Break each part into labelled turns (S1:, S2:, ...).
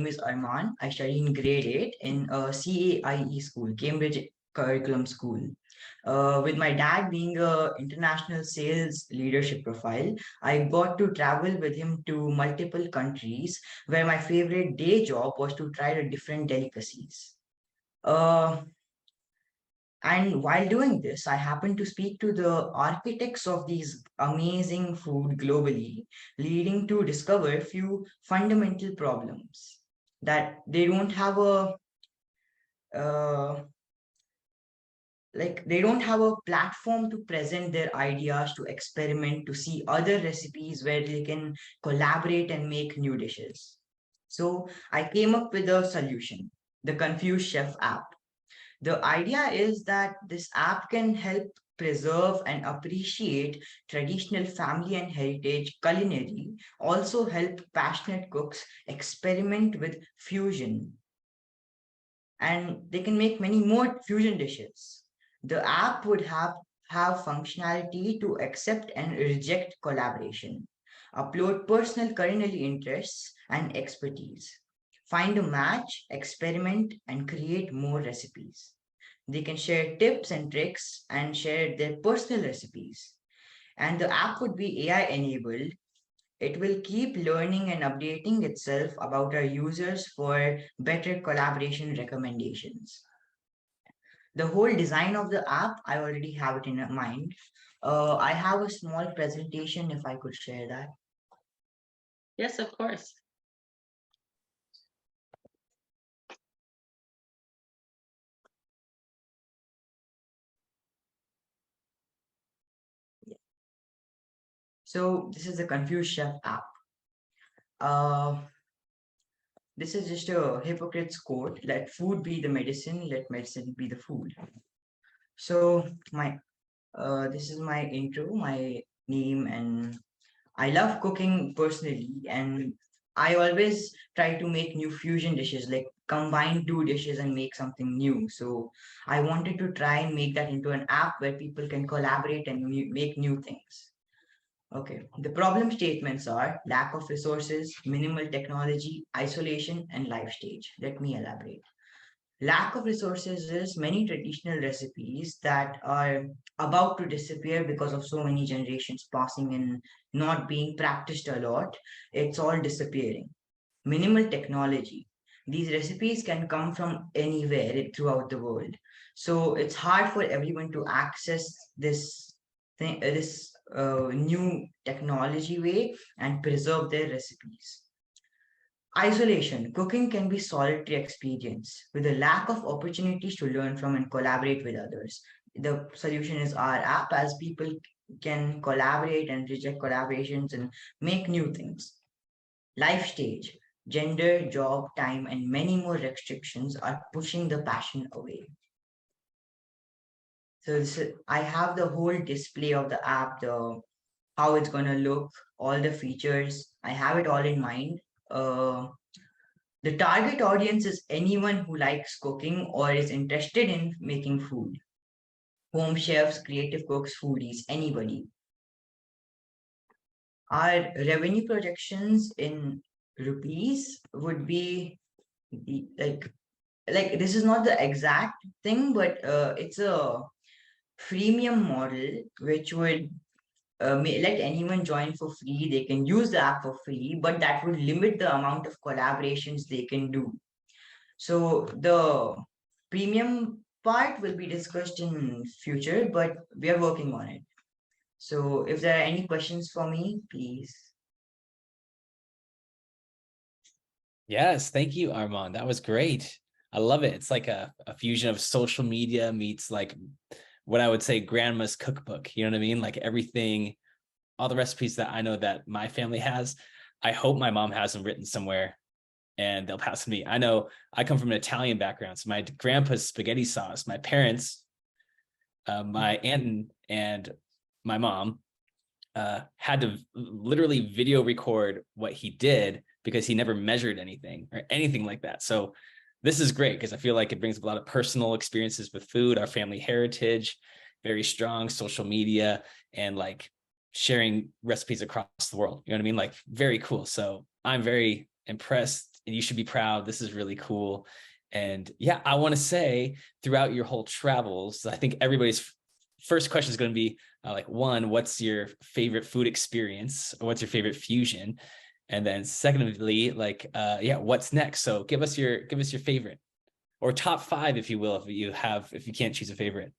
S1: is Armaan. I study in grade 8 in a CAIE school, Cambridge Curriculum School. With my dad being a international sales leadership profile, I got to travel with him to multiple countries where my favorite day job was to try the different delicacies. Uh, and while doing this, I happened to speak to the architects of these amazing food globally, leading to discover few fundamental problems that they don't have a uh, they don't have a platform to present their ideas, to experiment, to see other recipes where they can collaborate and make new dishes. So I came up with a solution, the Confused Chef app. The idea is that this app can help preserve and appreciate traditional family and heritage culinary, also help passionate cooks experiment with fusion, and they can make many more fusion dishes. The app would have functionality to accept and reject collaboration, upload personal culinary interests and expertise, find a match, experiment, and create more recipes. They can share tips and tricks and share their personal recipes. And the app would be AI enabled. It will keep learning and updating itself about our users for better collaboration recommendations. The whole design of the app, I already have it in mind. I have a small presentation if I could share that.
S2: Yes, of course.
S1: So this is the Confused Chef app. Uh, this is just a hypocrite's quote: "Let food be the medicine, let medicine be the food." So this is my intro, my name, and I love cooking personally, and I always try to make new fusion dishes, like combine two dishes and make something new. So I wanted to try and make that into an app where people can collaborate and make new things. Okay, the problem statements are lack of resources, minimal technology, isolation, and life stage. Let me elaborate. Lack of resources is many traditional recipes that are about to disappear because of so many generations passing and not being practiced a lot. It's all disappearing. Minimal technology. These recipes can come from anywhere throughout the world. So it's hard for everyone to access this new technology way and preserve their recipes. Isolation. Cooking can be solitary experience with a lack of opportunities to learn from and collaborate with others. The solution is our app, as people can collaborate and reject collaborations and make new things. Life stage. Gender, job, time, and many more restrictions are pushing the passion away. So I have the whole display of the app, the how it's gonna look, all the features. I have it all in mind. The target audience is anyone who likes cooking or is interested in making food. Home chefs, creative cooks, foodies, anybody. Our revenue projections in rupees would be like this is not the exact thing, but it's a freemium model which would let anyone join for free. They can use the app for free, but that would limit the amount of collaborations they can do. So the premium part will be discussed in future, but we are working on it. So if there are any questions for me, please.
S3: Yes, thank you, Armaan. That was great. I love it. It's like a fusion of social media meets like what I would say grandma's cookbook. You know what I mean? Like everything, all the recipes that I know that my family has, I hope my mom has them written somewhere and they'll pass to me. I know I come from an Italian background. So my grandpa's spaghetti sauce, my parents, my aunt and my mom had to literally video record what he did because he never measured anything or anything like that. So this is great because I feel like it brings up a lot of personal experiences with food, our family heritage, very strong social media, and like sharing recipes across the world. You know what I mean? Like very cool. So I'm very impressed, and you should be proud. This is really cool. And yeah, I want to say throughout your whole travels, I think everybody's first question is going to be like, one, what's your favorite food experience? Or what's your favorite fusion? And then secondly, like, yeah, what's next? So give us your favorite, or top 5, if you will, if you can't choose a favorite.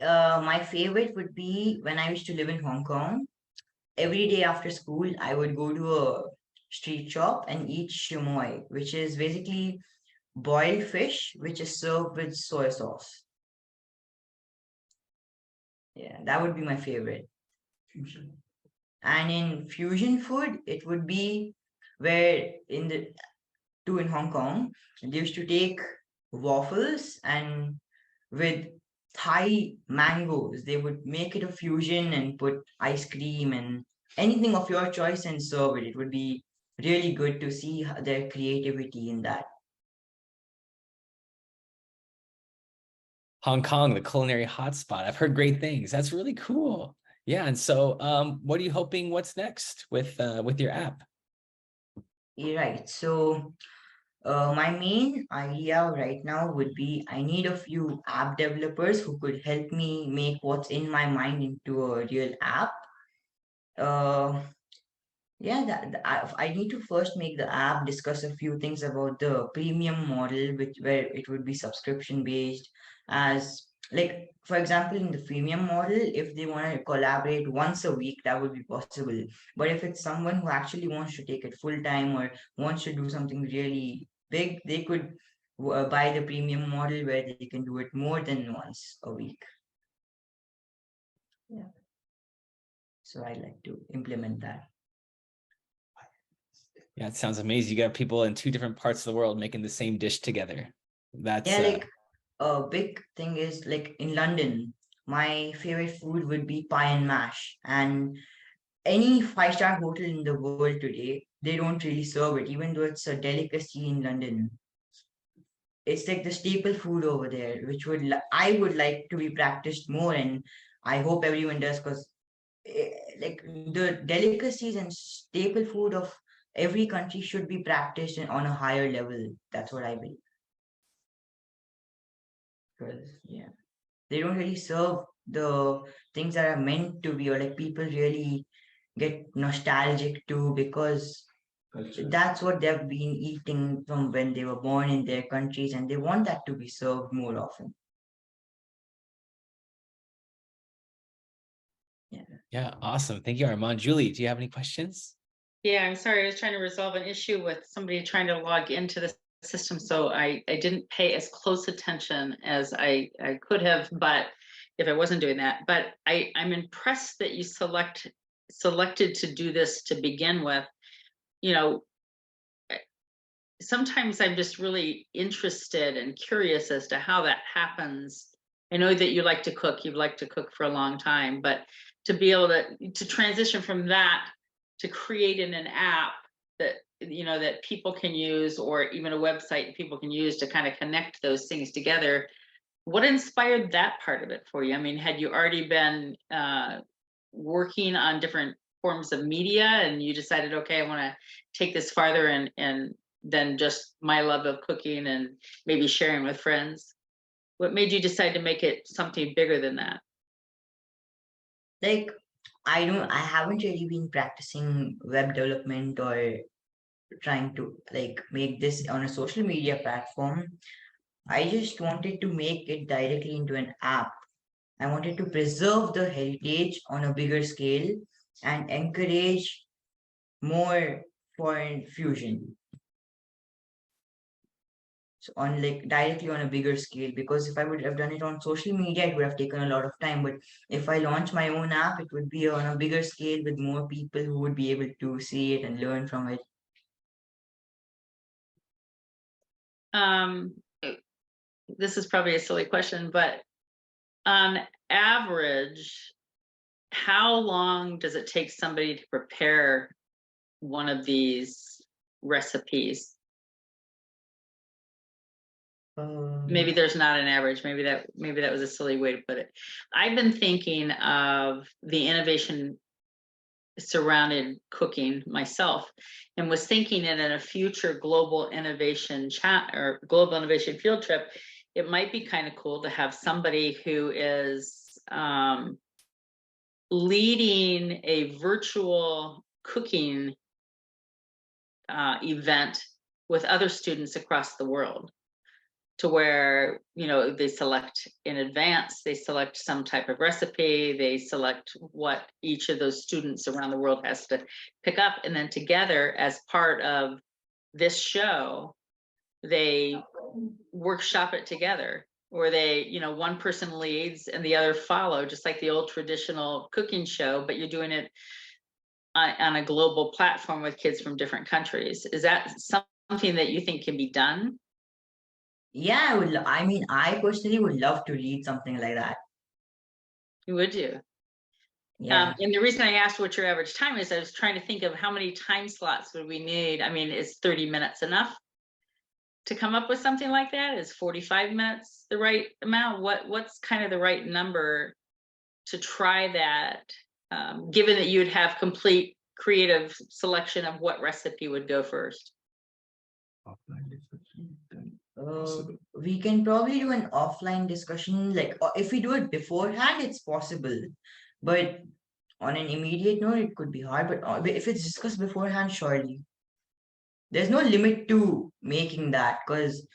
S1: My favorite would be when I used to live in Hong Kong. Every day after school, I would go to a street shop and eat shumoi, which is basically boiled fish, which is served with soy sauce. Yeah, that would be my favorite. And in fusion food, it would be where in Hong Kong, they used to take waffles and with Thai mangoes, they would make it a fusion and put ice cream and anything of your choice and serve it. It would be really good to see their creativity in that.
S3: Hong Kong, the culinary hotspot. I've heard great things. That's really cool. Yeah. And so, what are you hoping? What's next with your app?
S1: You're right. So, my main idea right now would be I need a few app developers who could help me make what's in my mind into a real app. Uh, Yeah, I need to first make the app, discuss a few things about the premium model, which where it would be subscription based. As like for example, in the freemium model, if they want to collaborate once a week, that would be possible. But if it's someone who actually wants to take it full time or wants to do something really big, they could buy the premium model where they can do it more than once a week. Yeah. So I'd like to implement that.
S3: Yeah, it sounds amazing. You got people in 2 different parts of the world making the same dish together. That's
S1: Yeah, like a big thing is like in London, my favorite food would be pie and mash. And any five-star hotel in the world today, they don't really serve it, even though it's a delicacy in London. It's like the staple food over there, which I would like to be practiced more, and I hope everyone does because like the delicacies and staple food of every country should be practiced on a higher level. That's what I believe. Because yeah. They don't really serve the things that are meant to be, or like people really get nostalgic to because that's what they've been eating from when they were born in their countries and they want that to be served more often. Yeah.
S3: yeah, awesome. Thank you, Armaan. Julie, do you have any questions?
S2: Yeah, I'm sorry. I was trying to resolve an issue with somebody trying to log into the system, so I didn't pay as close attention as I could have, but if I wasn't doing that. But I'm impressed that you selected to do this to begin with. You know, sometimes I'm just really interested and curious as to how that happens. I know that you like to cook, you've liked to cook for a long time, but to be able to transition from that to creating an app that that people can use, or even a website people can use to kind of connect those things together. What inspired that part of it for you? I mean, had you already been working on different forms of media and you decided, okay, I want to take this farther and than just my love of cooking and maybe sharing with friends? What made you decide to make it something bigger than that?
S1: Like I haven't really been practicing web development or trying to like make this on a social media platform. I just wanted to make it directly into an app. I wanted to preserve the heritage on a bigger scale and encourage more foreign fusion. So on like directly on a bigger scale, because if I would have done it on social media, it would have taken a lot of time. But if I launch my own app, it would be on a bigger scale with more people who would be able to see it and learn from it.
S2: Um, this is probably a silly question, but on average, how long does it take somebody to prepare one of these recipes? Maybe
S1: Um,
S2: there's not an average. Maybe that was a silly way to put it. I've been thinking of the innovation surrounded cooking myself, and was thinking that in a future global innovation chat or global innovation field trip, it might be kind of cool to have somebody who is leading a virtual cooking event with other students across the world, to where, you know, they select in advance, they select some type of recipe, they select what each of those students around the world has to pick up, and then together as part of this show, they workshop it together, or they, you know, one person leads and the other follow, just like the old traditional cooking show, but you're doing it on a global platform with kids from different countries. Is that something that you think can be done?
S1: Yeah, I mean, I personally would love to lead something like that.
S2: Would you?
S1: Yeah.
S2: And the reason I asked what your average time is, I was trying to think of how many time slots would we need. I mean, is 30 minutes enough to come up with something like that? Is 45 minutes the right amount? What's kind of the right number to try that, given that you'd have complete creative selection of what recipe would go first?
S1: We can probably do an offline discussion, like if we do it beforehand, it's possible, but on an immediate note, it could be hard. But if it's discussed beforehand, surely there's no limit to making that, because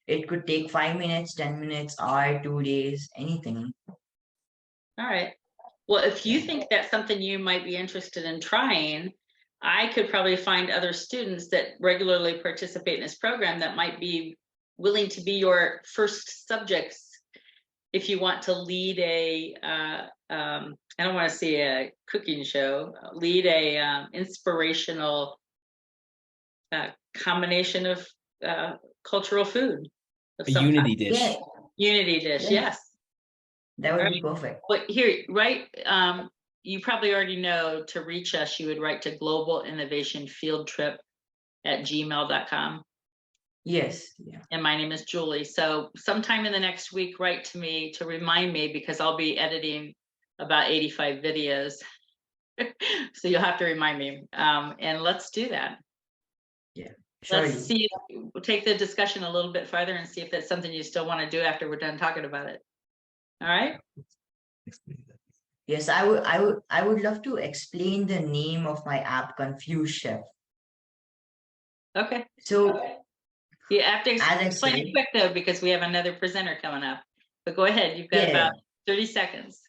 S1: it could take 5 minutes, 10 minutes, hour, 2 days, anything.
S2: All right. Well, if you think that's something you might be interested in trying, I could probably find other students that regularly participate in this program that might be willing to be your first subjects if you want to lead a I don't want to see a cooking show, lead a inspirational combination of cultural food of
S3: A
S2: some
S3: unity
S2: kind.
S3: dish.
S1: Yeah,
S2: Unity dish,
S1: Yeah.
S2: yes.
S1: that would
S2: All
S1: be
S2: right.
S1: perfect.
S2: But here, right, you probably already know to reach us, you would write to global innovation field trip at gmail.com.
S1: Yes. Yeah.
S2: And my name is Julie. So sometime in the next week, write to me to remind me, because I'll be editing about 85 videos. So you'll have to remind me. And let's do that.
S1: Surely.
S2: Let's see, we'll take the discussion a little bit farther and see if that's something you still want to do after we're done talking about it. All right.
S1: Yes, I would love to explain the name of my app, Confused Chef.
S2: Okay.
S1: So
S2: You have to
S1: as I
S2: explain
S1: said,
S2: it quick though, because we have another presenter coming up. But go ahead, you've got
S1: yeah,
S2: about 30 seconds.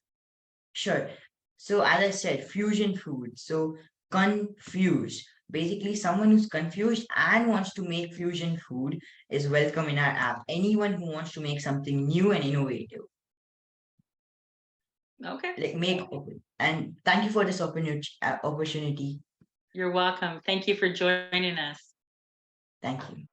S1: sure. So as I said, fusion food. So confused. Basically, someone who's confused and wants to make fusion food is welcome in our app. Anyone who wants to make something new and innovative,
S2: Okay.
S1: like make open. And thank you for this opportunity.
S2: You're welcome. Thank you for joining us.
S1: Thank you.